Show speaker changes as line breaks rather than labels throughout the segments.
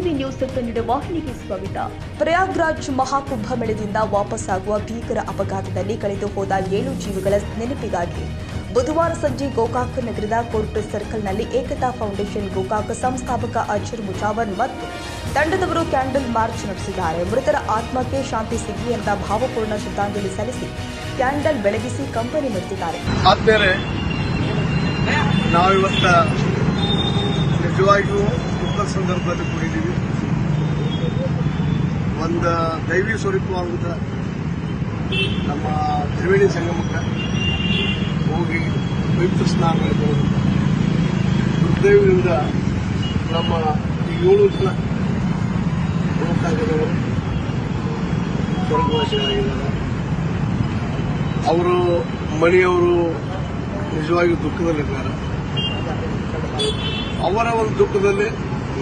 MTV news Kannada ವಾಹಿನಿಗೆ ಸ್ವಾಗತ.
ಪ್ರಯಾಗ್ರಾಜ್ ಮಹಾಕುಂಭ ಮೇಳದಿಂದ ವಾಪಸ್ಸಾಗುವ ಭೀಕರ ಅಪಘಾತದಲ್ಲಿ ಕಳೆದು ಹೋದ 7 ಜೀವಗಳ ನೆನಪಿಗಾಗಿ ಬುಧವಾರ ಸಂಜೆ ಗೋಕಾಕ್ ನಗರದ ಕೋರ್ಟ್ ಸರ್ಕಲ್ನಲ್ಲಿ ಏಕತಾ ಫೌಂಡೇಶನ್ ಗೋಕಾಕ್ ಸಂಸ್ಥಾಪಕ ಅಜರ್ ಮುಜಾವರ್ ಮತ್ತು ತಂಡದವರು ಕ್ಯಾಂಡಲ್ ಮಾರ್ಚ್ ನಡೆಸಿದ್ದಾರೆ. ಮೃತರ ಆತ್ಮಕ್ಕೆ ಶಾಂತಿ ಸಿಗಲಿ ಅಂತ ಭಾವಪೂರ್ಣ ಶ್ರದ್ಧಾಂಜಲಿ ಸಲ್ಲಿಸಿ ಕ್ಯಾಂಡಲ್ ಬೆಳಗಿಸಿ ಕಂಬನಿ ಮೆರೆದಿದ್ದಾರೆ.
ನಾವಿವತ್ತ ನಿಜವಾಗಿಯೂ ದುಃಖದ ಸಂದರ್ಭದಲ್ಲಿ ಕೂಡಿದ್ದೀವಿ. ಒಂದು ದೈವಿ ಸ್ವರೂಪವಾದ ನಮ್ಮ ತ್ರಿವೇಣಿ ಸಂಗಮಕ್ಕೆ ಹೋಗಿ ಪವಿತ್ರ ಸ್ನಾನ ಮಾಡಿಕೊಂಡು ದುರ್ದೈವದಿಂದ ನಮ್ಮ 7 ಜನ ಗೋಕಾಕದವರು ಸ್ವರ್ಗವಾಸಿಗಳಾಗಿದ್ದಾರೆ. ಅವರು ಮನೆಯವರು ನಿಜವಾಗಿಯೂ ದುಃಖದಲ್ಲಿದ್ದಾರೆ. ಅವರ ಒಂದು ದುಃಖದಲ್ಲಿ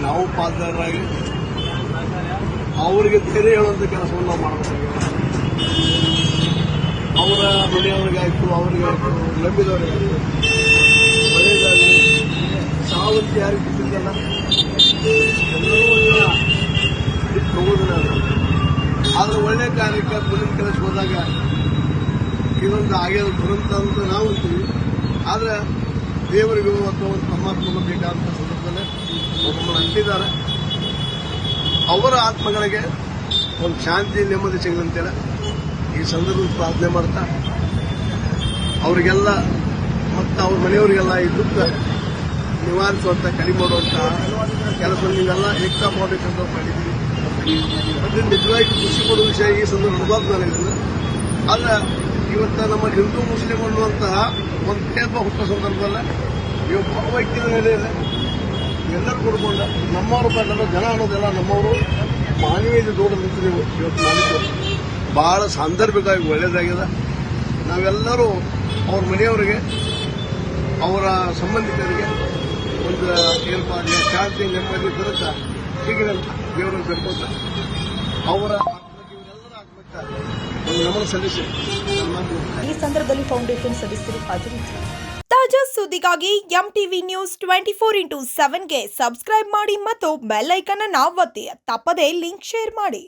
ನಾವು ಪಾಲ್ದಾರರಾಗಿ ಅವರಿಗೆ ಧೈರ್ಯ ಹೇಳುವಂಥ ಕೆಲಸವನ್ನು ನಾವು ಮಾಡಬೇಕಾಗಿದೆ. ಅವರ ಮನೆಯವರಿಗಾಯ್ತು, ಅವರಿಗಾಯ್ತು, ನಂಬಿದವರಿಗಾಯ್ತು ಒಳ್ಳೆಯದಾಗಲಿ. ಸಾವಂತ ಯಾರಿಗೆ ಬಿಟ್ಟಿದ್ದಲ್ಲ, ಎಲ್ಲರೂ ಬಿಟ್ಟು ಹೋಗೋದನ್ನ. ಆದರೆ ಒಳ್ಳೆಯ ಕಾರ್ಯಕ್ಕೆ ಮುಂದಿನ ಕೆಲಸ ಹೋದಾಗ ಇದೊಂದು ಆಗ್ಯದ ದುರಂತ ಅಂತ ನಾವು ಅಂತೀವಿ. ಆದರೆ ದೇವರಿಗೂ ಅಥವಾ ಒಂದು ಪರಮಾತ್ಮಗೂ ಬೇಕಾದಂಥ ಸಂದರ್ಭದಲ್ಲಿ ನಮ್ಮನ್ನು ಅಂಟಿದ್ದಾರೆ. ಅವರ ಆತ್ಮಗಳಿಗೆ ಒಂದು ಶಾಂತಿ ನೆಮ್ಮದಿ ಸಿಗದಂತೆಲ್ಲ ಈ ಸಂದರ್ಭದಲ್ಲಿ ಪ್ರಾರ್ಥನೆ ಮಾಡ್ತಾ ಅವರಿಗೆಲ್ಲ ಮತ್ತು ಅವ್ರ ಮನೆಯವರಿಗೆಲ್ಲ ಈ ದುಃಖ ನಿವಾರಿಸುವಂಥ ಕಡಿಮೆ ಮಾಡುವಂಥ ಕೆಲಸ ನೀವೆಲ್ಲ ಏಕತಾ ಫೌಂಡೇಶನ್ ಮಾಡಿದ್ದೀವಿ. ಅದರಿಂದ ನಿಜವಾಗಿ ಖುಷಿ ಪಡುವ ವಿಷಯ ಈ ಸಂದರ್ಭ ಅನುಭವ ನನಗೆ. ಆದರೆ ಇವತ್ತು ನಮ್ಮ ಹಿಂದೂ ಮುಸ್ಲಿಂ ಅನ್ನುವಂತಹ ಒಂದು ಭೇದ ಹುಟ್ಟೋ ಸಂದರ್ಭದಲ್ಲಿ ಇವು ಭಾವೈಕ್ಯದ ನೆಲೆಯಲ್ಲಿ ಎಲ್ಲರೂ ಕೊಡ್ಕೊಂಡ ನಮ್ಮವರು ಕಂಡ ಜನ ಅನ್ನೋದೆಲ್ಲ ನಮ್ಮವರು ಮಾನವೀಯತೆ ದೊಡ್ಡ ನಿಂತು ನೀವು ಇವತ್ತು ಮಾಡಿದ್ದು ಬಹಳ ಸಾಂದರ್ಭಿಕವಾಗಿ ಒಳ್ಳೆಯದಾಗಿದೆ. ನಾವೆಲ್ಲರೂ ಅವ್ರ ಮನೆಯವರಿಗೆ ಅವರ ಸಂಬಂಧಿಕರಿಗೆ ಒಂದು ಏರ್ಪಾಡಿಗೆ ಶಾಂತಿ ನೆಮ್ಮದಿ ಬರುತ್ತ ಹೀಗೆ ದೇವರನ್ನು ಬೇಡ್ಕೊತ ಅವರ ಇವರೆಲ್ಲರ ಆತ್ಮಕ್ಕೆ ಒಂದು ನಮನ ಸಲ್ಲಿಸಿ
ಈ ಸಂದರ್ಭದಲ್ಲಿ ಫೌಂಡೇಶನ್ ಸದಸ್ಯರು ಹಾಜರಿದ್ದರು.
ತಾಜಾ ಸುದ್ದಿಗಾಗಿ ಎಂಟಿವಿ ನ್ಯೂಸ್ 24x7ಗೆ ಸಬ್ಸ್ಕ್ರೈಬ್ ಮಾಡಿ ಮತ್ತು ಬೆಲ್ ಐಕಾನ್ ಅನ್ನು ಒತ್ತಿ. ತಪ್ಪದೇ ಲಿಂಕ್ ಶೇರ್ ಮಾಡಿ.